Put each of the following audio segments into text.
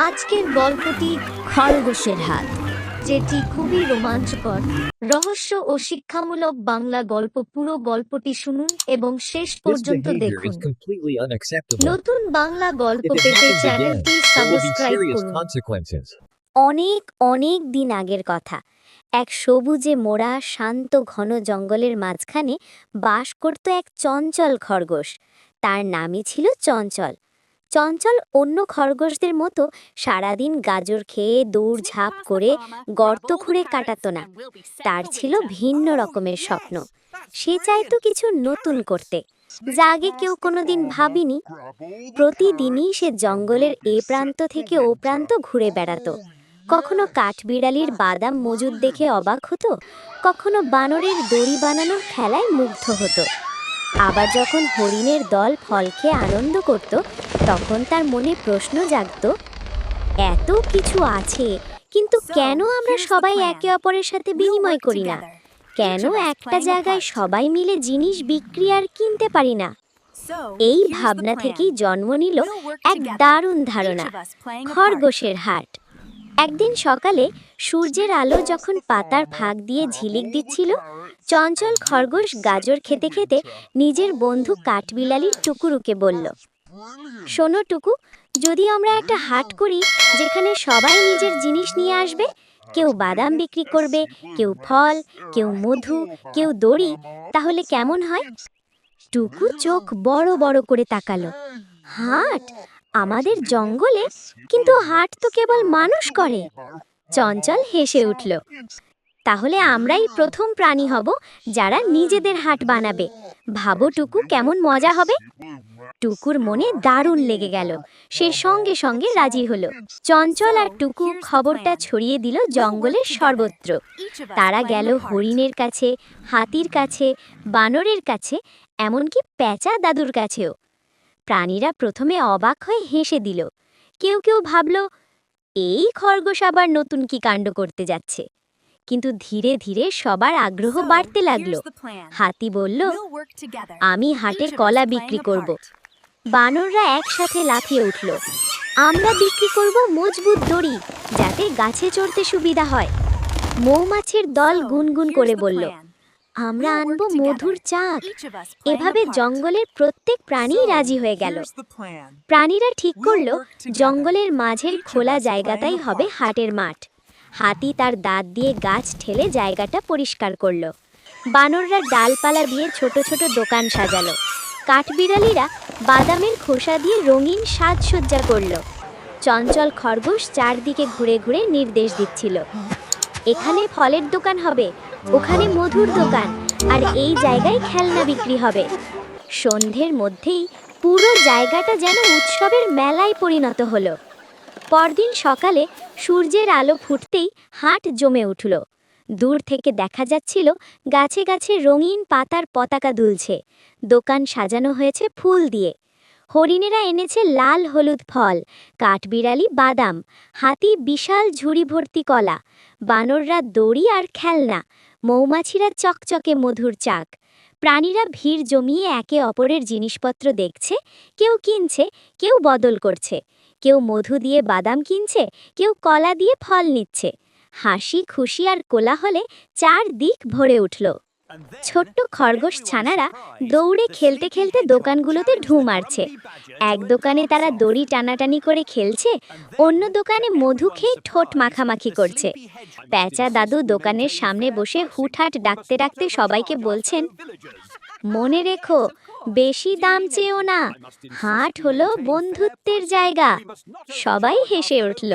আজকের গল্পটি খরগোশের হাত, যেটি খুবই রোমাঞ্চকর, রহস্য ও শিক্ষামূলক বাংলা গল্প। পুরো গল্পটি শুনুন এবং শেষ This পর্যন্ত behavior দেখুন। is completely unacceptable. নতুন বাংলা গল্প If it পেতে happens চ্যানেলটি again, there will be subscribe serious করুন। consequences. অনেক অনেক দিন আগের কথা। এক সবুজে মোড়া শান্ত ঘন জঙ্গলের মাঝখানে বাস করত এক চঞ্চল খরগোশ। তার নামই ছিল চঞ্চল। চঞ্চল অন্য খরগোশদের মতো সারাদিন গাজর খেয়ে দৌড়ঝাঁপ করে গর্ত খুঁড়ে কাটাতো না। তার ছিল ভিন্ন রকমের স্বপ্ন। সে চাইতো কিছু নতুন করতে, যা আগে কেউ কোনোদিন ভাবিনি। প্রতিদিনই সে জঙ্গলের এ প্রান্ত থেকে ও প্রান্ত ঘুরে বেড়াতো। কখনো কাঠবিড়ালির বাদাম মজুদ দেখে অবাক হতো, কখনো বানরের দড়ি বানানোর খেলায় মুগ্ধ হতো। আবার যখন হরিণের দল ফল খেয়ে আনন্দ করত, তখন তার মনে প্রশ্ন জাগত, এত কিছু আছে, কিন্তু কেন আমরা সবাই একে অপরের সাথে বিনিময় করি না? কেন একটা জায়গায় সবাই মিলে জিনিস বিক্রি আর কিনতে পারি না? এই ভাবনা থেকেই জন্ম নিল এক দারুণ ধারণা, খরগোশের হাট। একদিন সকালে সূর্যের আলো যখন পাতার ফাঁক দিয়ে ঝিলিক দিচ্ছিল, চঞ্চল খরগোশ গাজর খেতে খেতে নিজের বন্ধু কাঠবিলালির টুকুরুকে বলল, শোনো টুকু, যদি আমরা একটা হাট করি যেখানে সবাই নিজের জিনিস নিয়ে আসবে, কেউ বাদাম বিক্রি করবে, কেউ ফল, কেউ মধু, কেউ দড়ি, তাহলে কেমন হয়? টুকু চোখ বড় বড় করে তাকালো। হাট? আমাদের জঙ্গলে? কিন্তু হাট তো কেবল মানুষ করে। চঞ্চল হেসে উঠল, তাহলে আমরাই প্রথম প্রাণী হব যারা নিজেদের হাট বানাবে। ভাবো টুকু, কেমন মজা হবে? টুকুর মনে দারুণ লেগে গেল। সে সঙ্গে সঙ্গে রাজি হলো। চঞ্চল আর টুকু খবরটা ছড়িয়ে দিল জঙ্গলের সর্বত্র। তারা গেল হরিণের কাছে, হাতির কাছে, বানরের কাছে, এমনকি পেঁচা দাদুর কাছেও। প্রাণীরা প্রথমে অবাক হয়ে হেসে দিল। কেউ কেউ ভাবল, এই খরগোশ আবার নতুন কি কাণ্ড করতে যাচ্ছে। কিন্তু ধীরে ধীরে সবার আগ্রহ বাড়তে লাগলো। হাতি বলল, আমি হাটের কলা বিক্রি করব। বানররা একসাথে লাফিয়ে উঠল, আমরা বিক্রি করব মজবুত দড়ি, যাতে গাছে চড়তে সুবিধা হয়। মৌমাছির দল গুনগুন করে বলল, আমরা আনবো মধুর চাক। এভাবে জঙ্গলের প্রত্যেক প্রাণী রাজি হয়ে গেল। প্রাণীরা ঠিক করলো, জঙ্গলের মাঝের খোলা জায়গাটাই হবে হাটের মাঠ। হাতি তার দাঁত দিয়ে গাছ ঠেলে জায়গাটা পরিষ্কার করলো। বানররা ডালপালা দিয়ে ছোট ছোট দোকান সাজালো। কাঠবিড়ালিরা বাদামের খোসা দিয়ে রঙিন সাজসজ্জা করলো। চঞ্চল খরগোশ চারদিকে ঘুরে ঘুরে নির্দেশ দিচ্ছিল, এখানে ফলের দোকান হবে, ওখানে মধুর দোকান, আর এই জায়গায় খেলনা বিক্রি হবে। সন্ধ্যের মধ্যেই পুরো জায়গাটা যেন উৎসবের মেলায় পরিণত হলো। পরদিন সকালে সূর্যের আলো ফুটতেই হাট জমে উঠল। দূর থেকে দেখা যাচ্ছিল গাছে গাছে রঙিন পাতার পতাকা দুলছে। দোকান সাজানো হয়েছে ফুল দিয়ে। হরিণেরা এনেছে লাল হলুদ ফল, কাঠবিড়ালি বাদাম, হাতি বিশাল ঝুড়ি ভর্তি কলা, বানররা দড়ি আর খেলনা, মৌমাছিরা চকচকে মধুর চাক। প্রাণীরা ভিড় জমিয়ে একে অপরের জিনিসপত্র দেখছে, কেউ কিনছে, কেউ বদল করছে, কেউ মধু দিয়ে বাদাম কিনছে, কেউ কলা দিয়ে ফল নিচ্ছে। হাসি খুশি আর কোলাহলে চারদিক ভরে উঠল। ছোট্ট খরগোশ ছানারা দৌড়ে খেলতে খেলতে দোকানগুলোতে ঢু মারছে। এক দোকানে তারা দড়ি টানাটানি করে খেলছে, অন্য দোকানে মধু খেয়ে ঠোঁট মাখামাখি করছে। পেঁচা দাদু দোকানের সামনে বসে হুটহাট ডাকতে ডাকতে সবাইকে বলছেন, মনে রেখো, বেশি দাম চেয়েও না, হাট হলো বন্ধুত্বের জায়গা। সবাই হেসে উঠল,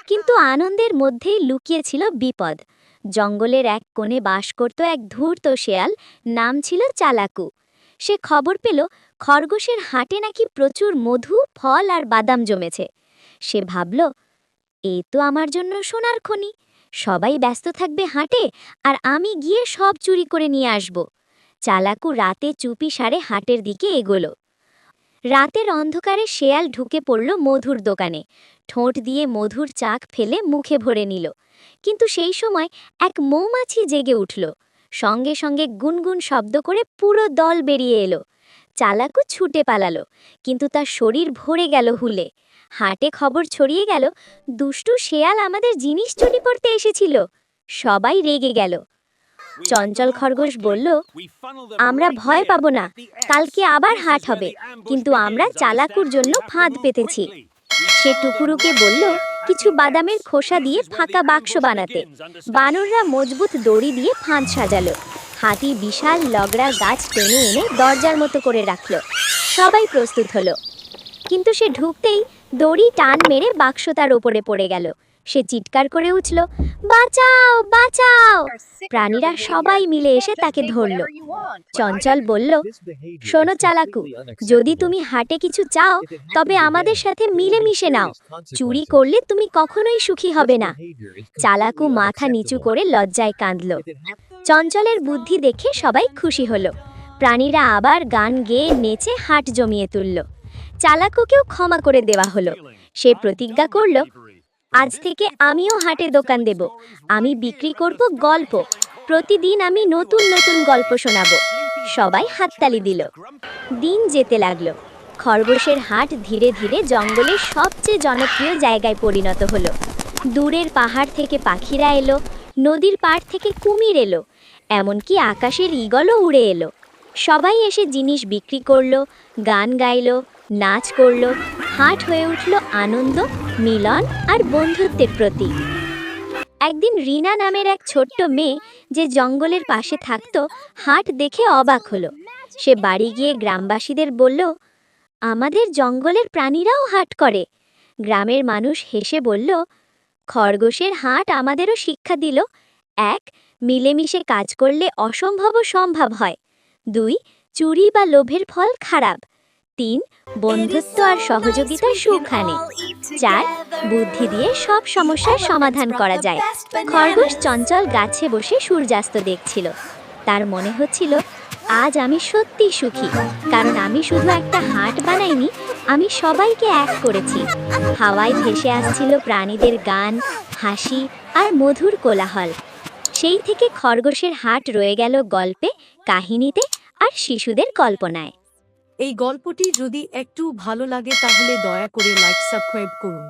কিন্তু আনন্দের মধ্যেই লুকিয়ে ছিল বিপদ। জঙ্গলের এক কোণে বাস করত এক ধূর্ত শেয়াল, নাম ছিল চালাকু। সে খবর পেল খরগোশের হাটে নাকি প্রচুর মধু, ফল আর বাদাম জমেছে। সে ভাবল, এ তো আমার জন্য সোনার খনি। সবাই ব্যস্ত থাকবে হাটে, আর আমি গিয়ে সব চুরি করে নিয়ে আসব। চালাকু রাতে চুপি সারে হাটের দিকে এগোলো। রাতের অন্ধকারে শেয়াল ঢুকে পড়ল মধুর দোকানে। ঠোঁট দিয়ে মধুর চাক ফেলে মুখে ভরে নিল। কিন্তু সেই সময় এক মৌমাছি জেগে উঠল। সঙ্গে সঙ্গে গুনগুন শব্দ করে পুরো দল বেরিয়ে এলো। চালাকু ছুটে পালালো, কিন্তু তার শরীর ভরে গেল হুলে। হাটে খবর ছড়িয়ে গেল দুষ্টু শেয়াল আমাদের জিনিস চুরি করতে এসেছিল। সবাই রেগে গেল। চঞ্চল খরগোশ বলল, আমরা ভয় পাবো না, কালকে আবার হাট হবে, কিন্তু আমরা চালাকুর জন্য ফাঁদ পেতেছি। সে টুকুরুকে বলল কিছু বাদামের খোসা দিয়ে ফাঁকা বাক্স বানাতে। বানররা মজবুত দড়ি দিয়ে ফাঁদ সাজালো। হাতি বিশাল লগড়া গাছ টেনে এনে দরজার মতো করে রাখলো। সবাই প্রস্তুত হলো, কিন্তু সে ঢুকতেই দড়ি টান মেরে বাক্স তার ওপরে পড়ে গেল। সে চিৎকার করে উঠল, বাঁচাও বাঁচাও! প্রাণীরা সবাই মিলে এসে তাকে ধরল। চঞ্চল বলল, শোনো চালাকু, যদি তুমি হাটে কিছু চাও তবে আমাদের সাথে মিলেমিশে নাও। চুরি করলে তুমি কখনোই সুখী হবে না। চালাকু মাথা নিচু করে লজ্জায় কাঁদল। চঞ্চলের বুদ্ধি দেখে সবাই খুশি হলো। প্রাণীরা আবার গান গেয়ে নেচে হাট জমিয়ে তুলল। চালাকুকেও ক্ষমা করে দেওয়া হলো। সে প্রতিজ্ঞা করল, আজ থেকে আমিও হাটে দোকান দেব। আমি বিক্রি করব গল্প। প্রতিদিন আমি নতুন নতুন গল্প শোনাবো। সবাই হাততালি দিল। দিন যেতে লাগলো। খরগোশের হাট ধীরে ধীরে জঙ্গলের সবচেয়ে জনপ্রিয় জায়গায় পরিণত হলো। দূরের পাহাড় থেকে পাখিরা এলো, নদীর পাড় থেকে কুমির এলো, এমনকি আকাশের ঈগলও উড়ে এলো। সবাই এসে জিনিস বিক্রি করলো, গান গাইলো, নাচ করলো। হাট হয়ে উঠল আনন্দ, মিলন আর বন্ধুত্বের প্রতীক। একদিন রিনা নামের এক ছোট্ট মেয়ে, যে জঙ্গলের পাশে থাকতো, হাট দেখে অবাক হলো। সে বাড়ি গিয়ে গ্রামবাসীদের বলল, আমাদের জঙ্গলের প্রাণীরাও হাট করে। গ্রামের মানুষ হেসে বলল, খরগোশের হাট আমাদেরও শিক্ষা দিল, 1. মিলেমিশে কাজ করলে অসম্ভবও সম্ভব হয়। 2. চুরি বা লোভের ফল খারাপ। 3. বন্ধুত্ব আর সহযোগিতা সুখ আনে। 4. বুদ্ধি দিয়ে সব সমস্যার সমাধান করা যায়। খরগোশ চঞ্চল গাছে বসে সূর্যাস্ত দেখছিল। তার মনে হচ্ছিল, আজ আমি সত্যি সুখী, কারণ আমি শুধু একটা হাট বানাইনি, আমি সবাইকে এক করেছি। হাওয়ায় ভেসে আসছিল প্রাণীদের গান, হাসি আর মধুর কোলাহল। সেই থেকে খরগোশের হাট রয়ে গেল গল্পে, কাহিনীতে আর শিশুদের কল্পনায়। এই গল্পটি যদি একটু ভালো লাগে তাহলে দয়া করে লাইক সাবস্ক্রাইব করুন।